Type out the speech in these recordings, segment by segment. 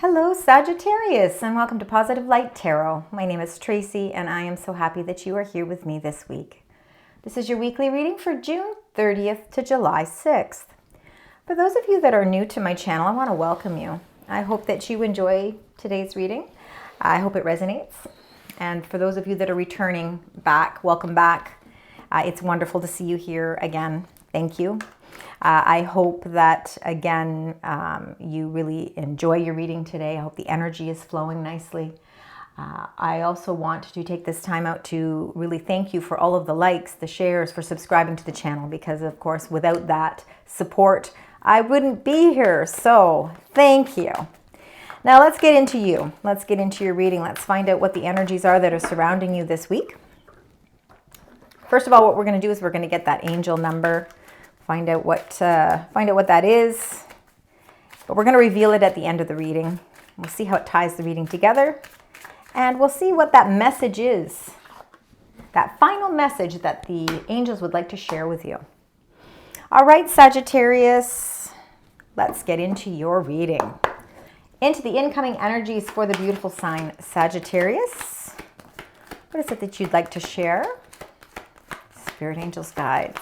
Hello Sagittarius, and welcome to Positive Light Tarot. My name is Tracy and I am so happy that you are here with me this week. This is your weekly reading for June 30th to July 6th. For those of you that are new to my channel, I want to welcome you. I hope that you enjoy today's reading. I hope it resonates. And for those of you that are returning back, welcome back. It's wonderful to see you here again. Thank you. I hope that, again, you really enjoy your reading today. I hope the energy is flowing nicely. I also want to take this time out to really thank you for all of the likes, the shares, for subscribing to the channel, because, of course, without that support, I wouldn't be here. So thank you. Now let's get into you. Let's get into your reading. Let's find out what the energies are that are surrounding you this week. First of all, what we're going to do is we're going to get that angel number. Find out what that is, but we're going to reveal it at the end of the reading. We'll see how it ties the reading together, and we'll see what that message is, that final message that the angels would like to share with you. All right, Sagittarius, let's get into your reading. Into the incoming energies for the beautiful sign Sagittarius. What is it that you'd like to share? Spirit angels, guides.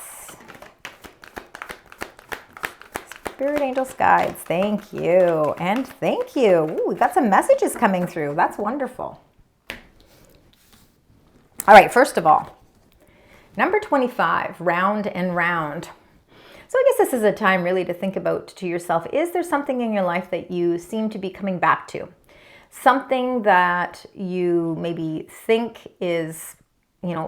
Spirit angels, guides, thank you. And thank you. Ooh, we've got some messages coming through. That's wonderful. All right, first of all, number 25, round and round. So I guess this is a time really to think about to yourself, is there something in your life that you seem to be coming back to? Something that you maybe think is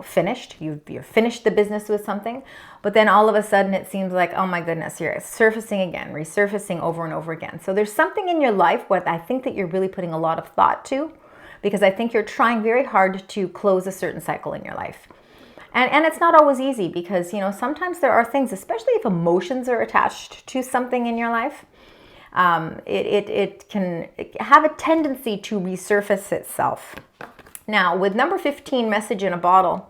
finished. You've finished the business with something, but then all of a sudden it seems like, oh my goodness, you're surfacing again, resurfacing over and over again. So there's something in your life what I think that you're really putting a lot of thought to, because I think you're trying very hard to close a certain cycle in your life. And it's not always easy because, sometimes there are things, especially if emotions are attached to something in your life, it can have a tendency to resurface itself. Now, with number 15, message in a bottle,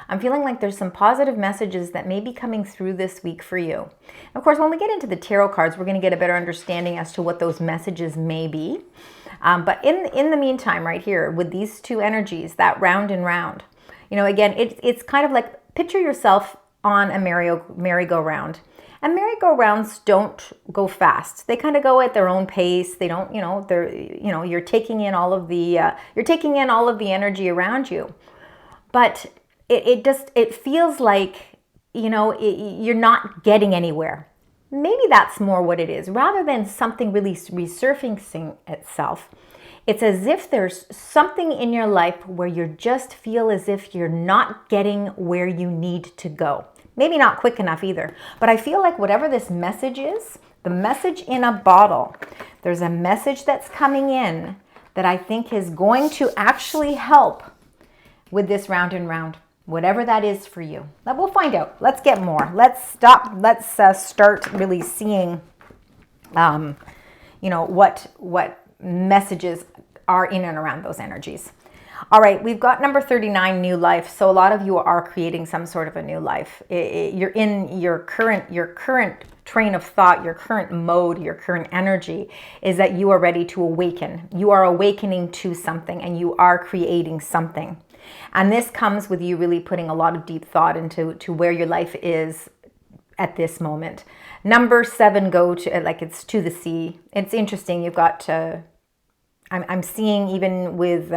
I'm feeling like there's some positive messages that may be coming through this week for you. Of course, when we get into the tarot cards, we're going to get a better understanding as to what those messages may be. But in the meantime, right here, with these two energies, that round and round, again, it's kind of like picture yourself on a merry-go-round. And merry-go-rounds don't go fast. They kind of go at their own pace. They don't, you're taking in all of the energy around you. But it feels like, you're not getting anywhere. Maybe that's more what it is. Rather than something really resurfacing itself, it's as if there's something in your life where you just feel as if you're not getting where you need to go. Maybe not quick enough either, but I feel like whatever this message is, the message in a bottle, there's a message that's coming in that I think is going to actually help with this round and round, whatever that is for you. But we'll find out. Let's get more. Let's start really seeing, what messages are in and around those energies. All right, we've got number 39, new life. So a lot of you are creating some sort of a new life. You're in your current train of thought, your current mode, your current energy is that you are ready to awaken. You are awakening to something and you are creating something. And this comes with you really putting a lot of deep thought into where your life is at this moment. Number 7, it's to the sea. It's interesting. You've got, I'm seeing even with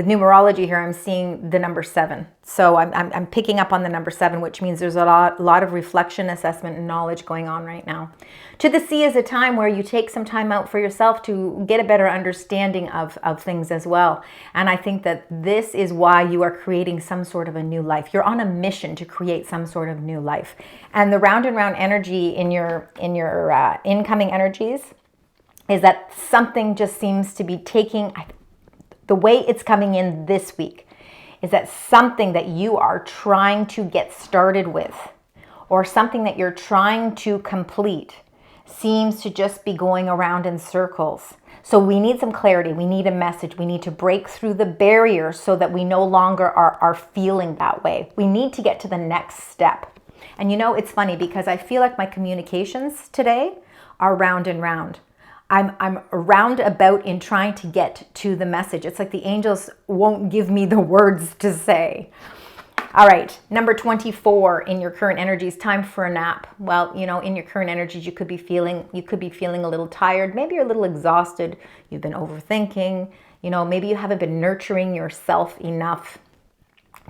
numerology here, I'm seeing the number 7. So I'm picking up on the number 7, which means there's a lot of reflection, assessment, and knowledge going on right now. To the sea is a time where you take some time out for yourself to get a better understanding of things as well. And I think that this is why you are creating some sort of a new life. You're on a mission to create some sort of new life. And the round and round energy in your incoming energies is that something just seems to be taking... The way it's coming in this week is that something that you are trying to get started with or something that you're trying to complete seems to just be going around in circles. So we need some clarity. We need a message. We need to break through the barriers so that we no longer are feeling that way. We need to get to the next step. And it's funny because I feel like my communications today are round and round. I'm roundabout in trying to get to the message. It's like the angels won't give me the words to say. All right, number 24 in your current energies, time for a nap. Well, you know, in your current energies, you could be feeling a little tired. Maybe you're a little exhausted. You've been overthinking. You know, maybe you haven't been nurturing yourself enough.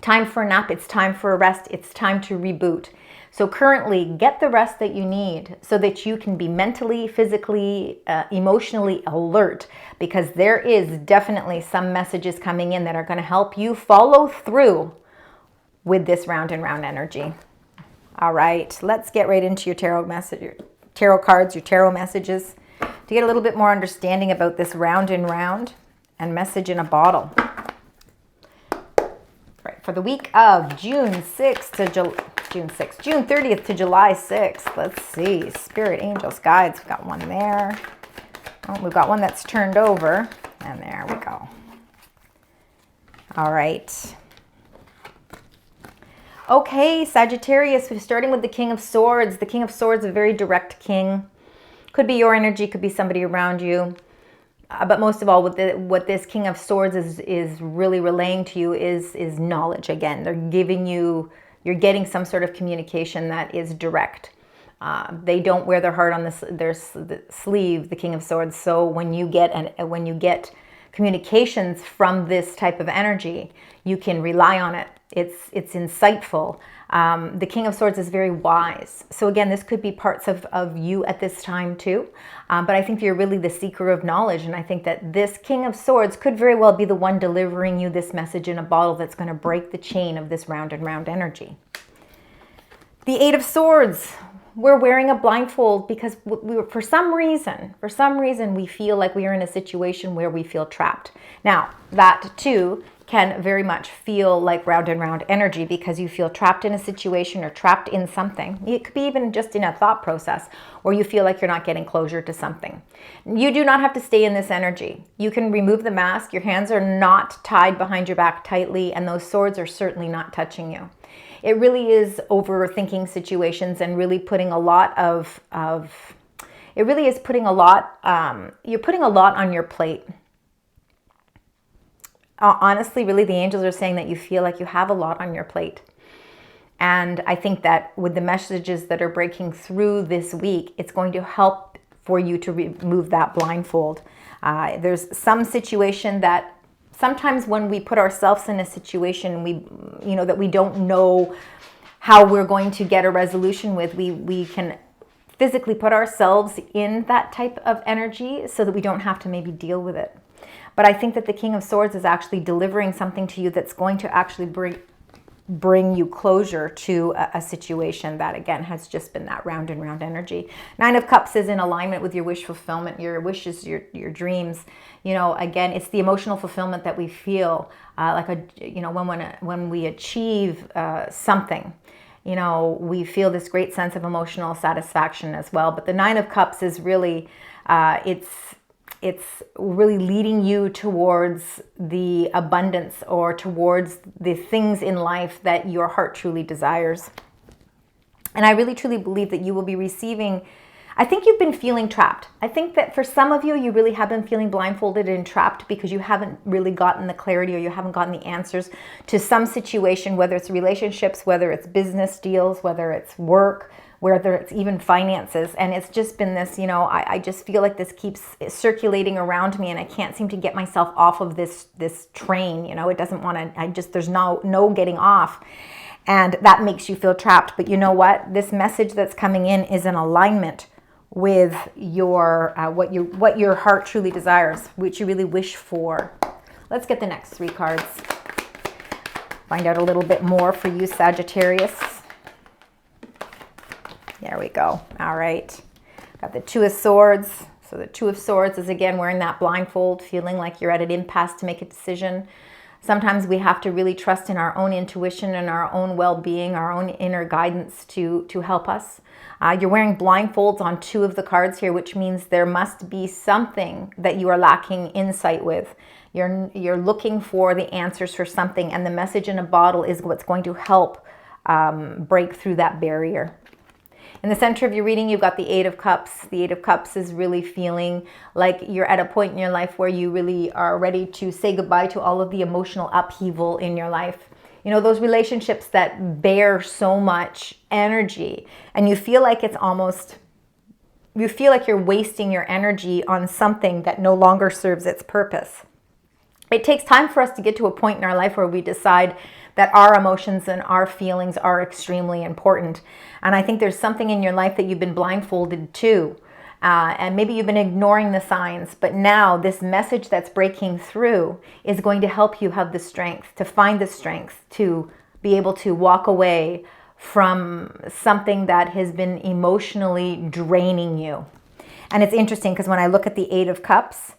Time for a nap. It's time for a rest. It's time to reboot. So currently, get the rest that you need so that you can be mentally, physically, emotionally alert, because there is definitely some messages coming in that are going to help you follow through with this round and round energy. All right, let's get right into your tarot message, your tarot cards, your tarot messages to get a little bit more understanding about this round and round and message in a bottle. Right, for the week of June 30th to July 6th. Let's see. Spirit, angels, guides. We've got one there. Oh, we've got one that's turned over. And there we go. All right. Okay, Sagittarius, we're starting with the King of Swords. The King of Swords is a very direct king. Could be your energy, could be somebody around you. But most of all, what this King of Swords is really relaying to you is knowledge. Again, they're giving you, you're getting some sort of communication that is direct. They don't wear their heart on their sleeve, the King of Swords. So when you get communications from this type of energy, you can rely on it. It's insightful. The King of Swords is very wise. So again, this could be parts of you at this time too. But I think you're really the seeker of knowledge. And I think that this King of Swords could very well be the one delivering you this message in a bottle that's going to break the chain of this round and round energy. The Eight of Swords. We're wearing a blindfold because for some reason, we feel like we are in a situation where we feel trapped. Now, that too can very much feel like round and round energy because you feel trapped in a situation or trapped in something. It could be even just in a thought process or you feel like you're not getting closure to something. You do not have to stay in this energy. You can remove the mask. Your hands are not tied behind your back tightly, and those swords are certainly not touching you. It really is overthinking situations and really putting a lot it really is putting a lot, you're putting a lot on your plate. Honestly, really, the angels are saying that you feel like you have a lot on your plate. And I think that with the messages that are breaking through this week, it's going to help for you to remove that blindfold. There's some situation that sometimes when we put ourselves in a situation that we don't know how we're going to get a resolution with, we can physically put ourselves in that type of energy so that we don't have to maybe deal with it. But I think that the King of Swords is actually delivering something to you that's going to actually bring you closure to a situation that, again, has just been that round and round energy. Nine of Cups is in alignment with your wish fulfillment, your wishes, your dreams. You know, again, it's the emotional fulfillment that we feel when we achieve something. You know, we feel this great sense of emotional satisfaction as well. But the Nine of Cups is really, it's really leading you towards the abundance or towards the things in life that your heart truly desires. And I really truly believe that you will be receiving, I think you've been feeling trapped. I think that for some of you, you really have been feeling blindfolded and trapped because you haven't really gotten the clarity or you haven't gotten the answers to some situation, whether it's relationships, whether it's business deals, whether it's work, whether it's even finances. And it's just been this, I just feel like this keeps circulating around me and I can't seem to get myself off of this train. It doesn't want to, there's no getting off. And that makes you feel trapped. But you know what? This message that's coming in is in alignment with your what your heart truly desires, what you really wish for. Let's get the next three cards. Find out a little bit more for you, Sagittarius. There we go. All right. Got the Two of Swords. So the Two of Swords is, again, wearing that blindfold, feeling like you're at an impasse to make a decision. Sometimes we have to really trust in our own intuition and our own well-being, our own inner guidance to help us. You're wearing blindfolds on two of the cards here, which means there must be something that you are lacking insight with. You're looking for the answers for something, and the message in a bottle is what's going to help break through that barrier. In the center of your reading, you've got the Eight of Cups. The Eight of Cups is really feeling like you're at a point in your life where you really are ready to say goodbye to all of the emotional upheaval in your life. You know, those relationships that bear so much energy, and you feel like it's almost, you feel like you're wasting your energy on something that no longer serves its purpose. It takes time for us to get to a point in our life where we decide that our emotions and our feelings are extremely important. And I think there's something in your life that you've been blindfolded to. And maybe you've been ignoring the signs, but now this message that's breaking through is going to help you have the strength, to find the strength to be able to walk away from something that has been emotionally draining you. And it's interesting because when I look at the Eight of Cups,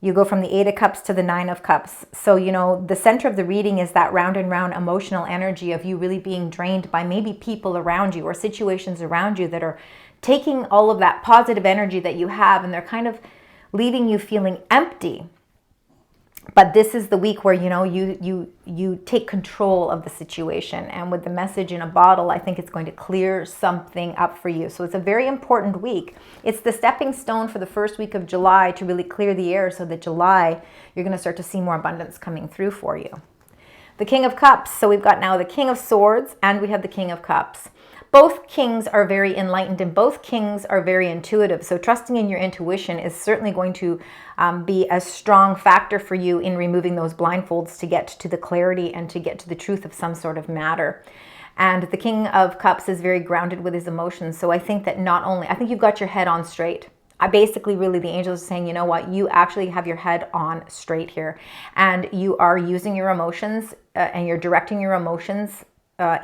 you go from the Eight of Cups to the Nine of Cups. So, you know, the center of the reading is that round and round emotional energy of you really being drained by maybe people around you or situations around you that are taking all of that positive energy that you have, and they're kind of leaving you feeling empty. But this is the week where, you know, you take control of the situation. And with the message in a bottle, I think it's going to clear something up for you. So it's a very important week. It's the stepping stone for the first week of July to really clear the air so that July, you're going to start to see more abundance coming through for you. The King of Cups. So we've got now the King of Swords and we have the King of Cups. Both kings are very enlightened and both kings are very intuitive. So trusting in your intuition is certainly going to be a strong factor for you in removing those blindfolds to get to the clarity and to get to the truth of some sort of matter. And the King of Cups is very grounded with his emotions. So I think that I think you've got your head on straight. Really, the angels are saying, you know what, you actually have your head on straight here. And you are using your emotions and you're directing your emotions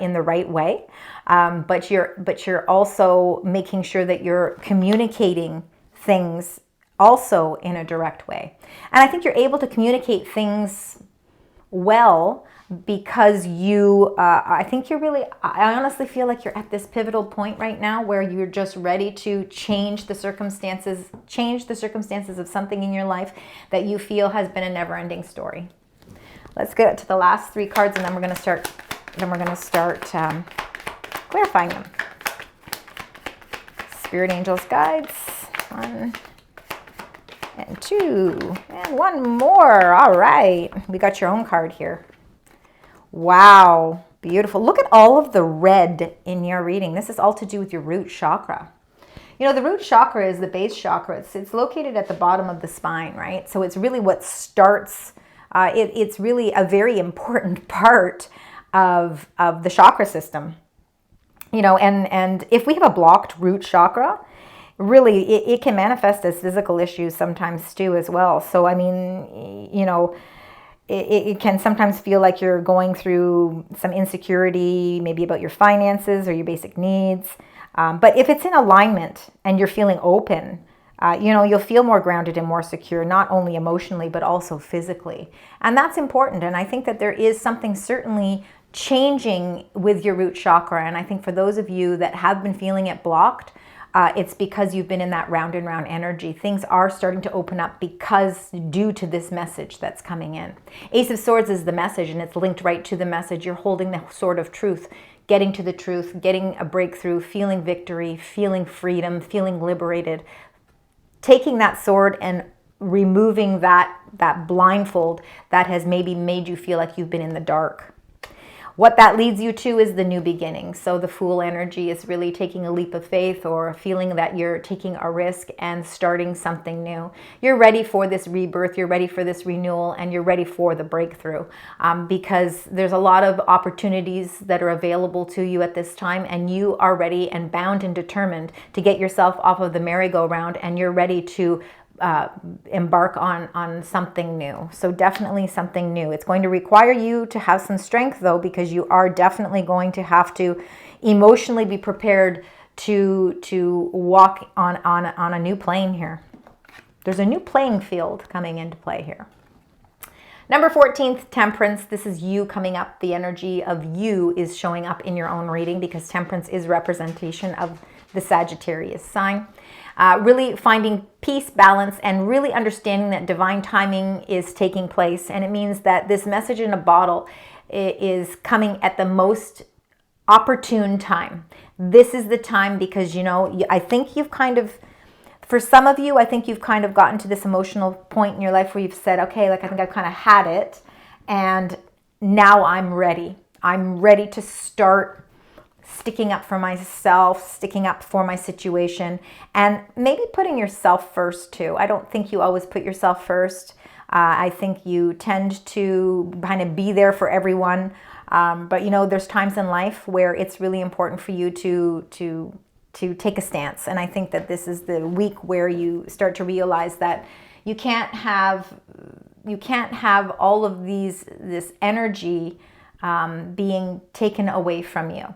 in the right way, but you're also making sure that you're communicating things also in a direct way. And I think you're able to communicate things well because I honestly feel like you're at this pivotal point right now where you're just ready to change the circumstances of something in your life that you feel has been a never-ending story. Let's get to the last three cards and then we're going to start clarifying them. Spirit angels guides. 1 and 2 and one more. All right. We got your own card here. Wow. Beautiful. Look at all of the red in your reading. This is all to do with your root chakra. You know, the root chakra is the base chakra. It's located at the bottom of the spine, right? So it's really what starts, it's really a very important part of the chakra system, you know, and if we have a blocked root chakra, really it can manifest as physical issues sometimes too as well. So I mean, you know, it can sometimes feel like you're going through some insecurity, maybe about your finances or your basic needs. But if it's in alignment and you're feeling open, you know, you'll feel more grounded and more secure, not only emotionally, but also physically. And that's important. And I think that there is something certainly changing with your root chakra. And I think for those of you that have been feeling it blocked, it's because you've been in that round and round energy. Things are starting to open up due to this message that's coming in. Ace of Swords is the message and it's linked right to the message. You're holding the sword of truth, getting to the truth, getting a breakthrough, feeling victory, feeling freedom, feeling liberated. Taking that sword and removing that blindfold that has maybe made you feel like you've been in the dark. What that leads you to is the new beginning. So the Fool energy is really taking a leap of faith or feeling that you're taking a risk and starting something new. You're ready for this rebirth, you're ready for this renewal, and you're ready for the breakthrough because there's a lot of opportunities that are available to you at this time, and you are ready and bound and determined to get yourself off of the merry-go-round, and you're ready to embark on something new. So definitely something new. It's going to require you to have some strength though, because you are definitely going to have to emotionally be prepared to walk on a new plane here. There's a new playing field coming into play here. Number 14th, Temperance. This is you coming up. The energy of you is showing up in your own reading because Temperance is representation of the Sagittarius sign. Really finding peace, balance, and really understanding that divine timing is taking place. And it means that this message in a bottle is coming at the most opportune time. This is the time because, I think you've kind of, for some of you, I think you've kind of gotten to this emotional point in your life where you've said, okay, like I think I've kind of had it, and now I'm ready. I'm ready to start sticking up for myself, sticking up for my situation, and maybe putting yourself first too. I don't think you always put yourself first. I think you tend to kind of be there for everyone. But there's times in life where it's really important for you to take a stance. And I think that this is the week where you start to realize that you can't have all of this energy being taken away from you.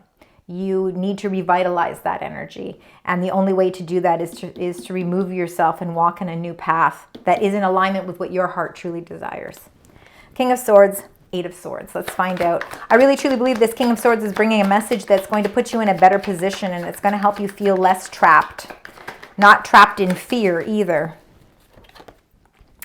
You need to revitalize that energy. And the only way to do that is to remove yourself and walk in a new path that is in alignment with what your heart truly desires. King of Swords, Eight of Swords. Let's find out. I really truly believe this King of Swords is bringing a message that's going to put you in a better position, and it's going to help you feel less trapped. Not trapped in fear either.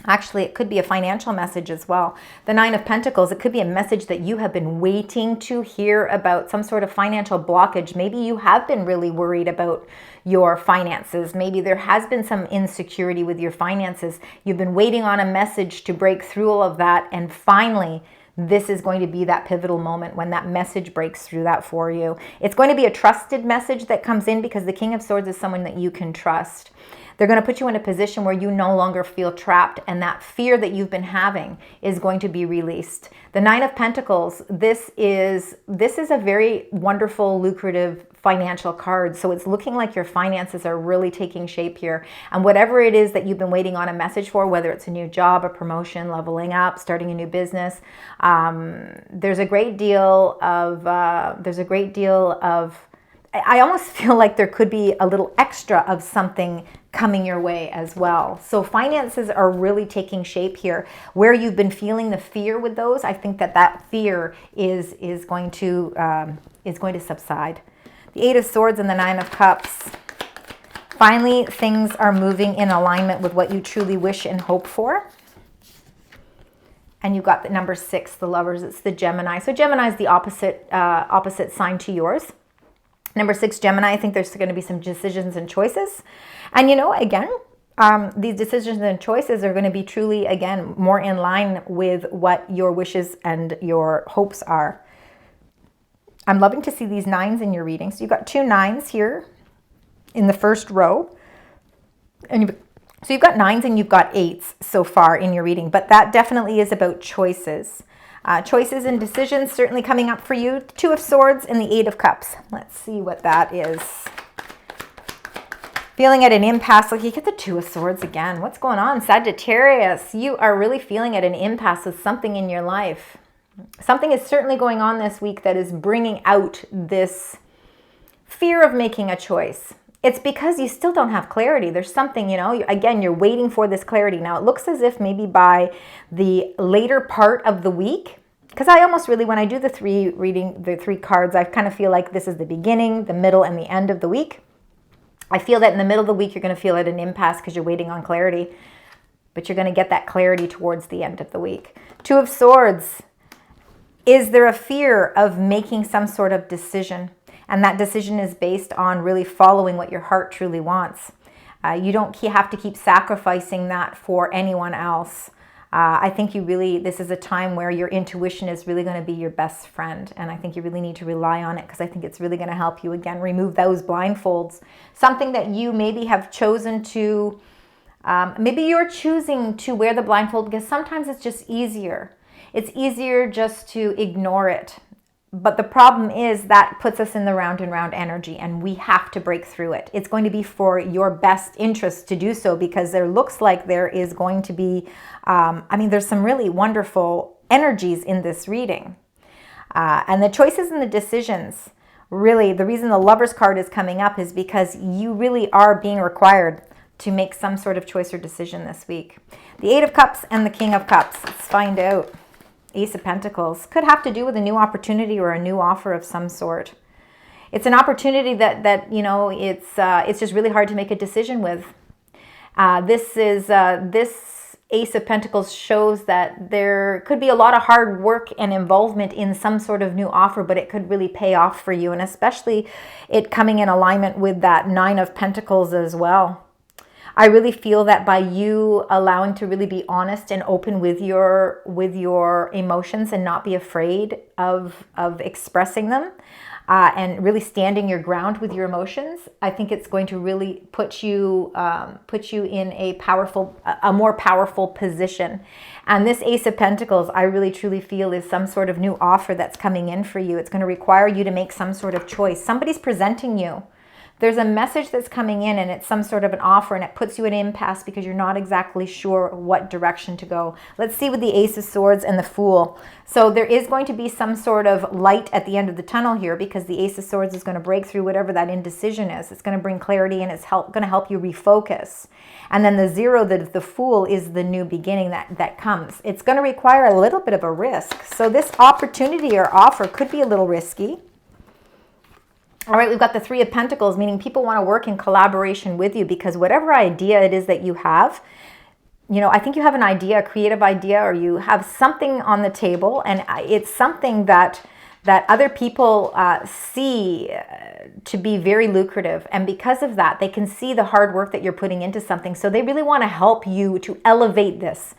Actually, it could be a financial message as well. The Nine of Pentacles, it could be a message that you have been waiting to hear about, some sort of financial blockage. Maybe you have been really worried about your finances. Maybe there has been some insecurity with your finances. You've been waiting on a message to break through all of that, and finally, this is going to be that pivotal moment when that message breaks through that for you. It's going to be a trusted message that comes in because the King of Swords is someone that you can trust. They're going to put you in a position where you no longer feel trapped, and that fear that you've been having is going to be released. The Nine of Pentacles, this is a very wonderful, lucrative financial card. So it's looking like your finances are really taking shape here. And whatever it is that you've been waiting on a message for, whether it's a new job, a promotion, leveling up, starting a new business, there's a great deal of I almost feel like there could be a little extra of something coming your way as well. So finances are really taking shape here. Where you've been feeling the fear with those, I think that fear is going to subside. The Eight of Swords and the Nine of Cups. Finally, things are moving in alignment with what you truly wish and hope for. And you've got the number 6, the Lovers. It's the Gemini. So Gemini is the opposite sign to yours. Number 6, Gemini, I think there's going to be some decisions and choices. And again, these decisions and choices are going to be truly, again, more in line with what your wishes and your hopes are. I'm loving to see these 9s in your reading. So you've got 2 9s here in the first row. And so you've got 9s and you've got 8s so far in your reading. But that definitely is about choices. Choices and decisions certainly coming up for you. 2 of Swords and the 8 of Cups. Let's see what that is. Feeling at an impasse. Like you get the 2 of Swords again. What's going on, Sagittarius? You are really feeling at an impasse with something in your life. Something is certainly going on this week that is bringing out this fear of making a choice. It's because you still don't have clarity. There's something, again, you're waiting for this clarity. Now, it looks as if maybe by the later part of the week, because I almost really, when I do the 3 cards, I kind of feel like this is the beginning, the middle, and the end of the week. I feel that in the middle of the week, you're going to feel at an impasse because you're waiting on clarity, but you're going to get that clarity towards the end of the week. 2 of Swords. Is there a fear of making some sort of decision? And that decision is based on really following what your heart truly wants. You don't have to keep sacrificing that for anyone else. I think this is a time where your intuition is really going to be your best friend. And I think you really need to rely on it because I think it's really going to help you, again, remove those blindfolds. Something that you maybe have chosen to, maybe you're choosing to wear the blindfold because sometimes it's just easier. It's easier just to ignore it. But the problem is that puts us in the round and round energy, and we have to break through it. It's going to be for your best interest to do so because there looks like there is going to be, there's some really wonderful energies in this reading. And the choices and the decisions, really, the reason the Lovers card is coming up is because you really are being required to make some sort of choice or decision this week. The 8 of Cups and the King of Cups. Let's find out. Ace of Pentacles could have to do with a new opportunity or a new offer of some sort. It's an opportunity that it's just really hard to make a decision with. This Ace of Pentacles shows that there could be a lot of hard work and involvement in some sort of new offer, but it could really pay off for you. And especially it coming in alignment with that Nine of Pentacles as well. I really feel that by you allowing to really be honest and open with your emotions and not be afraid of expressing them, and really standing your ground with your emotions, I think it's going to really put you in a more powerful position. And this Ace of Pentacles, I really truly feel, is some sort of new offer that's coming in for you. It's going to require you to make some sort of choice. Somebody's presenting you. There's a message that's coming in, and it's some sort of an offer, and it puts you in an impasse because you're not exactly sure what direction to go. Let's see with the Ace of Swords and the Fool. So there is going to be some sort of light at the end of the tunnel here, because the Ace of Swords is going to break through whatever that indecision is. It's going to bring clarity, and it's going to help you refocus. And then the Zero, the Fool, is the new beginning that comes. It's going to require a little bit of a risk. So this opportunity or offer could be a little risky. All right, we've got the Three of Pentacles, meaning people want to work in collaboration with you, because whatever idea it is that you have, you know, I think you have an idea, a creative idea, or you have something on the table, and it's something that other people see to be very lucrative. And because of that, they can see the hard work that you're putting into something. So they really want to help you to elevate this.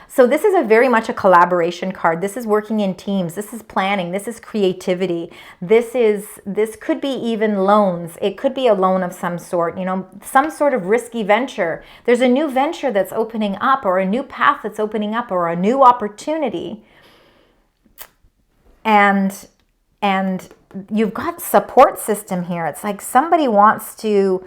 So this is very much a collaboration card. This is working in teams. This is planning. This is creativity. This could be even loans. It could be a loan of some sort, you know, some sort of risky venture. There's a new venture that's opening up, or a new path that's opening up, or a new opportunity. And you've got support system here. It's like somebody wants to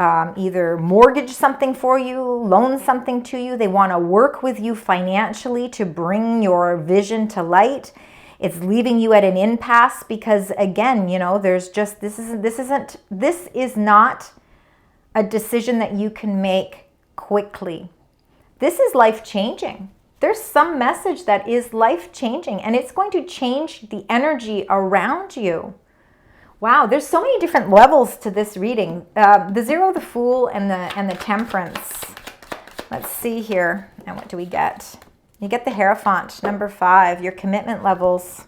either mortgage something for you, loan something to you. They want to work with you financially to bring your vision to light. It's leaving you at an impasse because, again, you know, there's just, this is not a decision that you can make quickly. This is life-changing. There's some message that is life-changing, and it's going to change the energy around you. Wow, there's so many different levels to this reading. The Zero, the Fool, and the Temperance. Let's see here. And what do we get? You get the Hierophant, number 5, your commitment levels.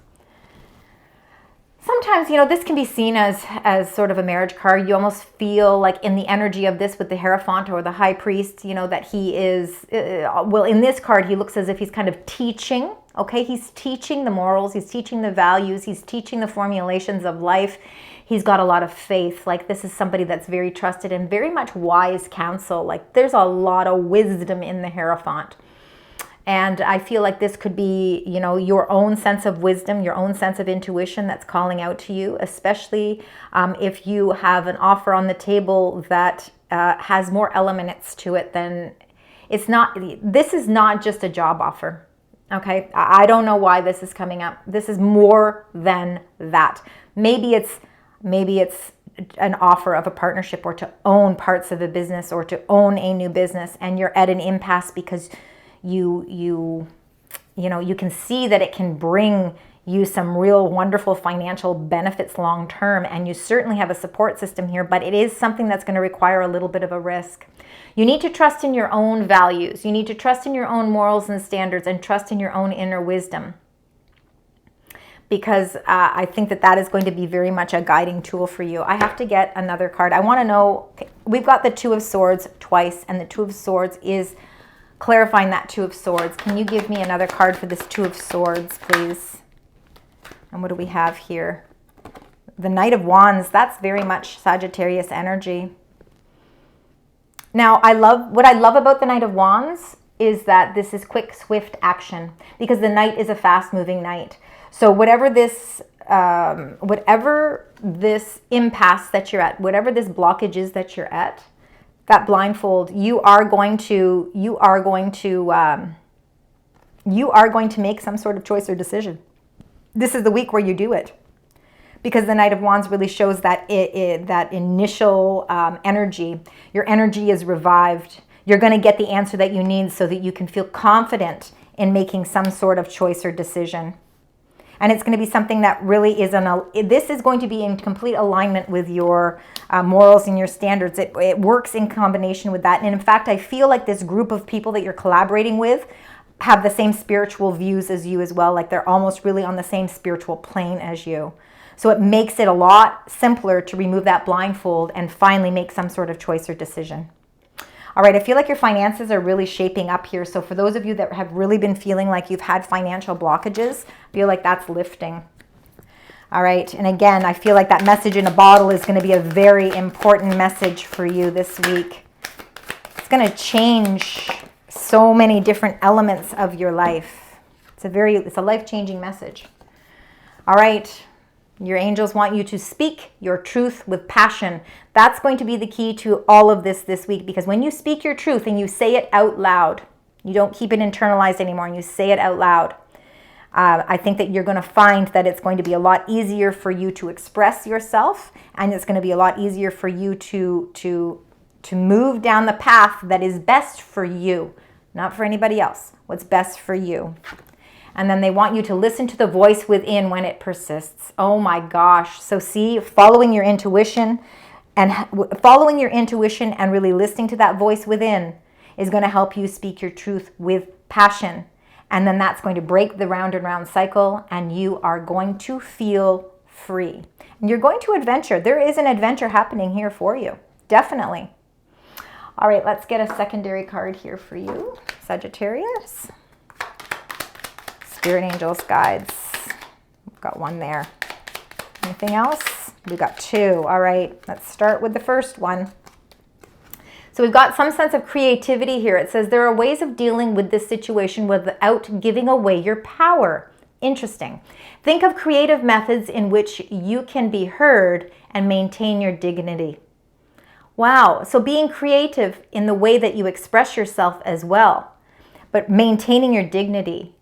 Sometimes, you know, this can be seen as sort of a marriage card. You almost feel like in the energy of this with the Hierophant or the High Priest, you know, that he is, well, in this card, he looks as if he's kind of teaching. Okay, he's teaching the morals, he's teaching the values, he's teaching the formulations of life. He's got a lot of faith. Like, this is somebody that's very trusted and very much wise counsel. Like, there's a lot of wisdom in the Hierophant. And I feel like this could be, you know, your own sense of wisdom, your own sense of intuition that's calling out to you, especially if you have an offer on the table that has more elements to it than, this is not just a job offer. Okay, I don't know why this is coming up. This is more than that. Maybe it's an offer of a partnership, or to own parts of a business, or to own a new business, and you're at an impasse because you can see that it can bring you some real wonderful financial benefits long term, and you certainly have a support system here, but it is something that's going to require a little bit of a risk. You need to trust in your own values. You need to trust in your own morals and standards, and trust in your own inner wisdom, because I think that is going to be very much a guiding tool for you. I have to get another card. I want to know, okay, we've got the Two of Swords twice, and the Two of Swords is clarifying that Two of Swords. Can you give me another card for this Two of Swords, please? And what do we have here? The Knight of Wands. That's very much Sagittarius energy. Now, what I love about the Knight of Wands is that this is quick, swift action, because the Knight is a fast-moving knight. So whatever this impasse that you're at, whatever this blockage is that you're at, that blindfold, you are going to make some sort of choice or decision. This is the week where you do it, because the Knight of Wands really shows that that initial energy. Your energy is revived. You're going to get the answer that you need so that you can feel confident in making some sort of choice or decision. And it's going to be something that really is this is going to be in complete alignment with your morals and your standards. It works in combination with that. And in fact, I feel like this group of people that you're collaborating with have the same spiritual views as you as well. Like they're almost really on the same spiritual plane as you. So it makes it a lot simpler to remove that blindfold and finally make some sort of choice or decision. All right, I feel like your finances are really shaping up here. So for those of you that have really been feeling like you've had financial blockages, I feel like that's lifting. All right, and again, I feel like that message in a bottle is going to be a very important message for you this week. It's going to change so many different elements of your life. It's a life-changing message. All right. Your angels want you to speak your truth with passion. That's going to be the key to all of this week, because when you speak your truth and you say it out loud, you don't keep it internalized anymore and you say it out loud, I think that you're going to find that it's going to be a lot easier for you to express yourself, and it's going to be a lot easier for you to move down the path that is best for you, not for anybody else. What's best for you. And then they want you to listen to the voice within when it persists. Oh my gosh. So see, following your intuition and really listening to that voice within is going to help you speak your truth with passion. And then that's going to break the round and round cycle, and you are going to feel free. And you're going to adventure. There is an adventure happening here for you. Definitely. All right, let's get a secondary card here for you, Sagittarius. Spirit angels, guides. We've got one there. Anything else? We got two. All right, let's start with the first one. So we've got some sense of creativity here. It says there are ways of dealing with this situation without giving away your power. Interesting. Think of creative methods in which you can be heard and maintain your dignity. Wow. So being creative in the way that you express yourself as well, but maintaining your dignity.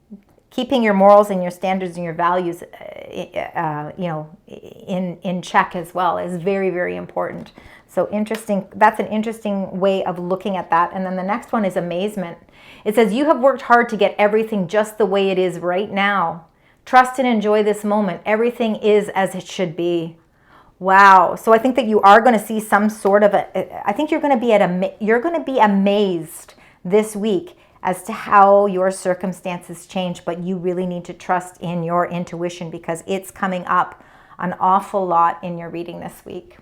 Keeping your morals and your standards and your values, in check as well is very, very important. So interesting. That's an interesting way of looking at that. And then the next one is amazement. It says, you have worked hard to get everything just the way it is right now. Trust and enjoy this moment. Everything is as it should be. Wow. So I think that you are going to see some sort of I think you're going to be amazed this week as to how your circumstances change, but you really need to trust in your intuition because it's coming up an awful lot in your reading this week.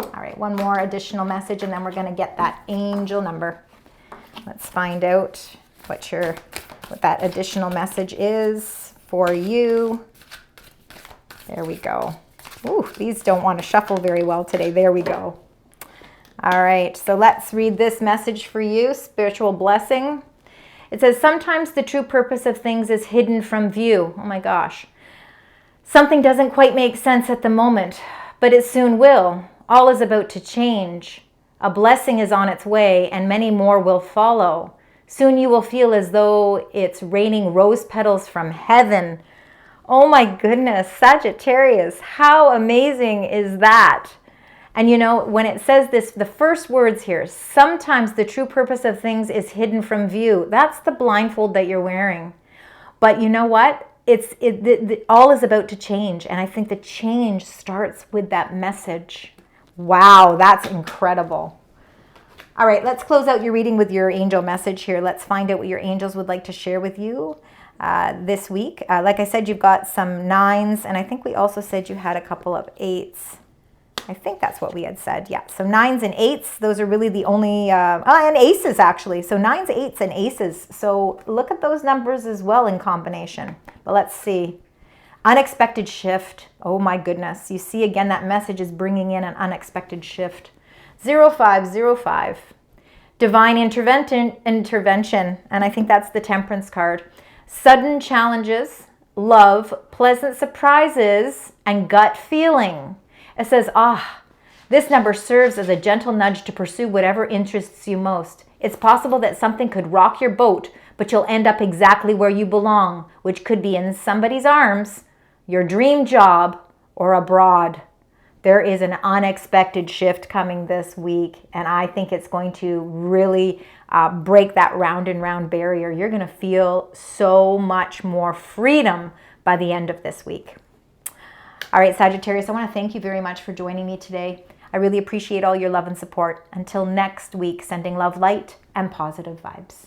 All right, one more additional message, and then we're going to get that angel number. Let's find out what that additional message is for you. There we go. Ooh, these don't want to shuffle very well today. There we go. All right, so let's read this message for you, spiritual blessing. It says, sometimes the true purpose of things is hidden from view. Oh my gosh. Something doesn't quite make sense at the moment, but it soon will. All is about to change. A blessing is on its way, and many more will follow. Soon you will feel as though it's raining rose petals from heaven. Oh my goodness, Sagittarius, how amazing is that? And you know, when it says this, the first words here, sometimes the true purpose of things is hidden from view. That's the blindfold that you're wearing. But you know what? All is about to change. And I think the change starts with that message. Wow, that's incredible. All right, let's close out your reading with your angel message here. Let's find out what your angels would like to share with you this week. Like I said, you've got some 9s, and I think we also said you had a couple of 8s. I think that's what we had said. Yeah, so 9s and 8s, those are really the only, and aces actually. So 9s, 8s, and aces. So look at those numbers as well in combination. But let's see. Unexpected shift. Oh my goodness. You see again, that message is bringing in an unexpected shift. 0505. Divine intervention. And I think that's the Temperance card. Sudden challenges, love, pleasant surprises, and gut feeling. It says, this number serves as a gentle nudge to pursue whatever interests you most. It's possible that something could rock your boat, but you'll end up exactly where you belong, which could be in somebody's arms, your dream job, or abroad. There is an unexpected shift coming this week, and I think it's going to really break that round and round barrier. You're going to feel so much more freedom by the end of this week. All right, Sagittarius, I want to thank you very much for joining me today. I really appreciate all your love and support. Until next week, sending love, light, and positive vibes.